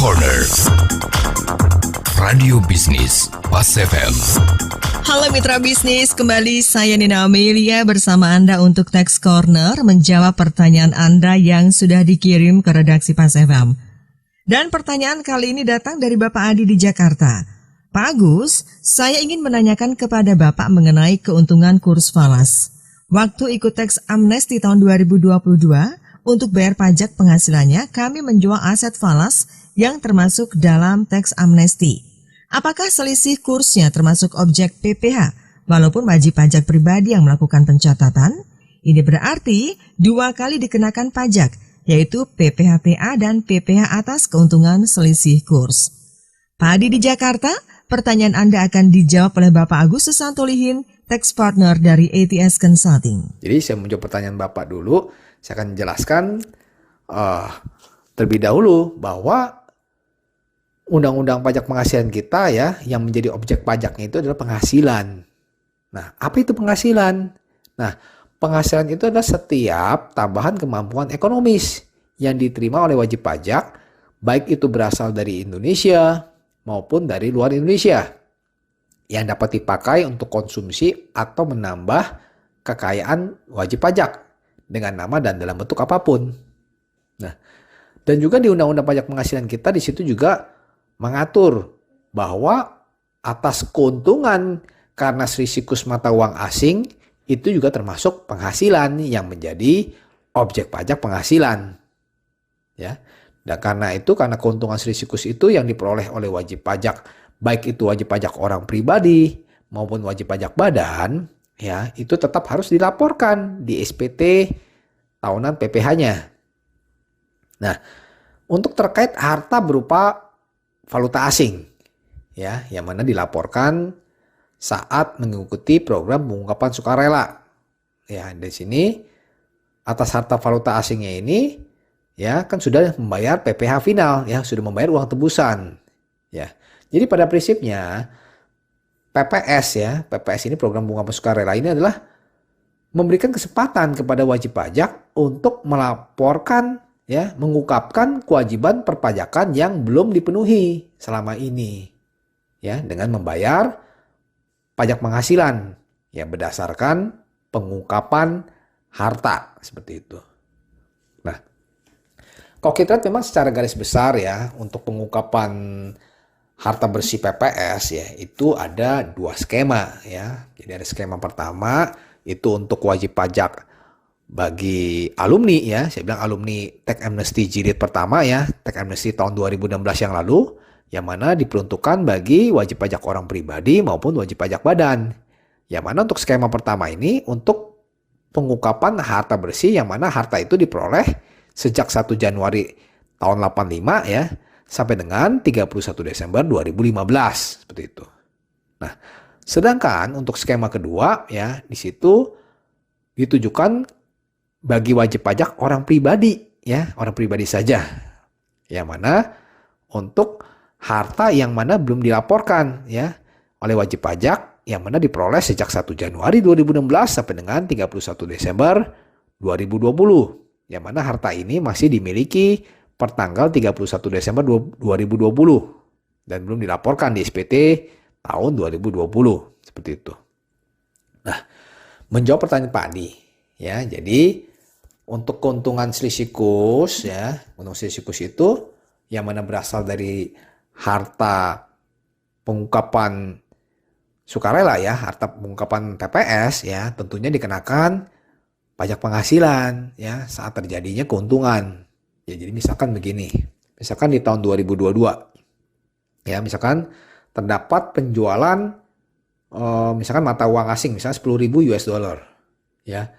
Corner Radio Bisnis Pas FM. Halo mitra bisnis, kembali saya Nina Amelia bersama Anda untuk Tax Corner menjawab pertanyaan Anda yang sudah dikirim ke redaksi Pas FM. Dan pertanyaan kali ini datang dari Bapak Adi di Jakarta. Pak Agus, saya ingin menanyakan kepada Bapak mengenai keuntungan kurs falas. Waktu ikut tax amnesty tahun 2022, untuk bayar pajak penghasilannya, kami menjual aset falas yang termasuk dalam tax amnesty. Apakah selisih kursnya termasuk objek PPh, walaupun wajib pajak pribadi yang melakukan pencatatan? Ini berarti 2 kali dikenakan pajak, yaitu PPh-PA dan PPh atas keuntungan selisih kurs. Pak Adi di Jakarta, pertanyaan Anda akan dijawab oleh Bapak Agus Santolihin, tax partner dari ATS Consulting. Jadi saya menjawab pertanyaan Bapak dulu, saya akan jelaskan terlebih dahulu bahwa Undang-Undang Pajak Penghasilan kita ya, yang menjadi objek pajaknya itu adalah penghasilan. Nah, apa itu penghasilan? Nah, penghasilan itu adalah setiap tambahan kemampuan ekonomis yang diterima oleh wajib pajak, baik itu berasal dari Indonesia maupun dari luar Indonesia, yang dapat dipakai untuk konsumsi atau menambah kekayaan wajib pajak dengan nama dan dalam bentuk apapun. Nah, dan juga di Undang-Undang Pajak Penghasilan kita di situ juga mengatur bahwa atas keuntungan karena selisih kurs mata uang asing itu juga termasuk penghasilan yang menjadi objek pajak penghasilan. Ya. Dan karena keuntungan selisih kurs itu yang diperoleh oleh wajib pajak, baik itu wajib pajak orang pribadi maupun wajib pajak badan, ya, itu tetap harus dilaporkan di SPT tahunan PPh-nya. Nah, untuk terkait harta berupa valuta asing, ya, yang mana dilaporkan saat mengikuti program pengungkapan sukarela. Ya, di sini atas harta valuta asingnya ini, ya, kan sudah membayar PPh final, ya, sudah membayar uang tebusan, ya. Jadi pada prinsipnya PPS ini program pengungkapan sukarela ini adalah memberikan kesempatan kepada wajib pajak untuk melaporkan, ya, mengungkapkan kewajiban perpajakan yang belum dipenuhi selama ini, ya, dengan membayar pajak penghasilan yang berdasarkan pengungkapan harta seperti itu. Nah, kalau kita lihat memang secara garis besar ya, untuk pengungkapan harta bersih PPS ya, itu ada 2 skema ya. Jadi ada skema pertama itu untuk wajib pajak bagi alumni ya, saya bilang alumni Tax Amnesty jilid pertama ya, Tax Amnesty tahun 2016 yang lalu, yang mana diperuntukkan bagi wajib pajak orang pribadi maupun wajib pajak badan. Yang mana untuk skema pertama ini untuk pengungkapan harta bersih, yang mana harta itu diperoleh sejak 1 Januari tahun 85 ya, sampai dengan 31 Desember 2015 seperti itu. Nah, sedangkan untuk skema kedua ya, di situ ditujukan bagi wajib pajak orang pribadi ya, orang pribadi saja. Yang mana untuk harta yang mana belum dilaporkan ya oleh wajib pajak, yang mana diperoleh sejak 1 Januari 2016 sampai dengan 31 Desember 2020. Yang mana harta ini masih dimiliki pertanggal 31 Desember 2020 dan belum dilaporkan di SPT tahun 2020 seperti itu. Nah, menjawab pertanyaan Pak Adi ya, jadi untuk keuntungan selisih kurs ya, keuntungan selisih kurs itu yang mana berasal dari harta pengungkapan sukarela ya, harta pengungkapan PPS ya, tentunya dikenakan pajak penghasilan ya saat terjadinya keuntungan. Ya, jadi misalkan begini, misalkan di tahun 2022 ya, misalkan terdapat penjualan misalkan mata uang asing misalnya 10.000 US dollar ya.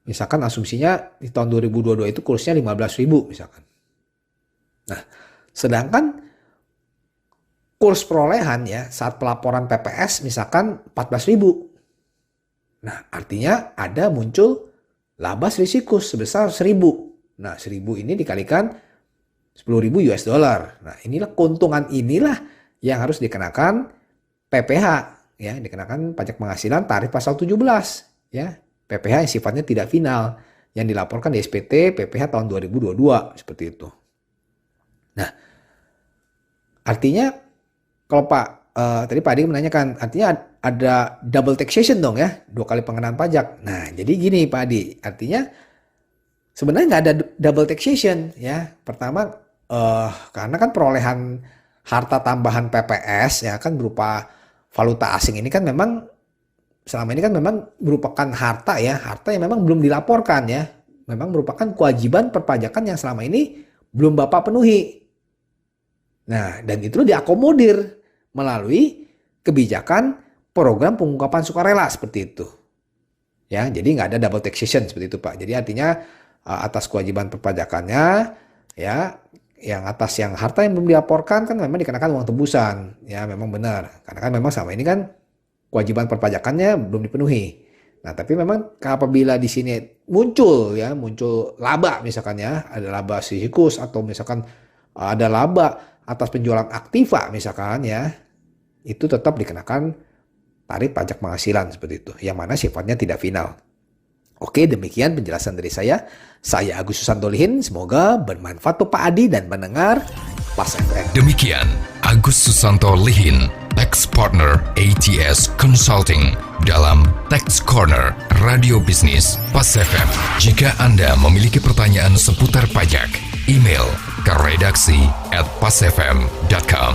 Misalkan asumsinya di tahun 2022 itu kursnya 15.000 misalkan. Nah, sedangkan kurs perolehan ya saat pelaporan PPS misalkan 14.000. Nah, artinya ada muncul laba selisih kurs sebesar 1.000. Nah, 1.000 ini dikalikan 10.000 US dollar. Nah, inilah keuntungan inilah yang harus dikenakan PPh ya, dikenakan pajak penghasilan tarif pasal 17 ya. PPh yang sifatnya tidak final yang dilaporkan di SPT PPh tahun 2022 seperti itu. Nah, artinya kalau tadi Pak Adi menanyakan, artinya ada double taxation dong ya, 2 kali pengenaan pajak. Nah, jadi gini Pak Adi, artinya sebenarnya nggak ada double taxation ya. Pertama, karena kan perolehan harta tambahan PPS ya kan berupa valuta asing ini kan memang selama ini kan memang merupakan harta yang memang belum dilaporkan ya. Memang merupakan kewajiban perpajakan yang selama ini belum Bapak penuhi. Nah, dan itu diakomodir melalui kebijakan program pengungkapan sukarela seperti itu. Ya, jadi nggak ada double taxation seperti itu Pak. Jadi artinya atas kewajiban perpajakannya, ya, yang atas yang harta yang belum dilaporkan kan memang dikenakan uang tebusan. Ya, memang benar. Karena kan memang selama ini kan kewajiban perpajakannya belum dipenuhi. Nah, tapi memang apabila di sini muncul laba misalkan ya, ada laba sihikus atau misalkan ada laba atas penjualan aktiva misalkan ya, itu tetap dikenakan tarif pajak penghasilan seperti itu, yang mana sifatnya tidak final. Oke, demikian penjelasan dari saya. Saya Agus Susanto Lihin, semoga bermanfaat untuk Pak Adi dan mendengar Pas FM. Demikian Agus Susanto Lihin, Tax Partner ATS Consulting dalam Tax Corner Radio Bisnis Pas FM. Jika Anda memiliki pertanyaan seputar pajak, email ke redaksi@pasfm.com.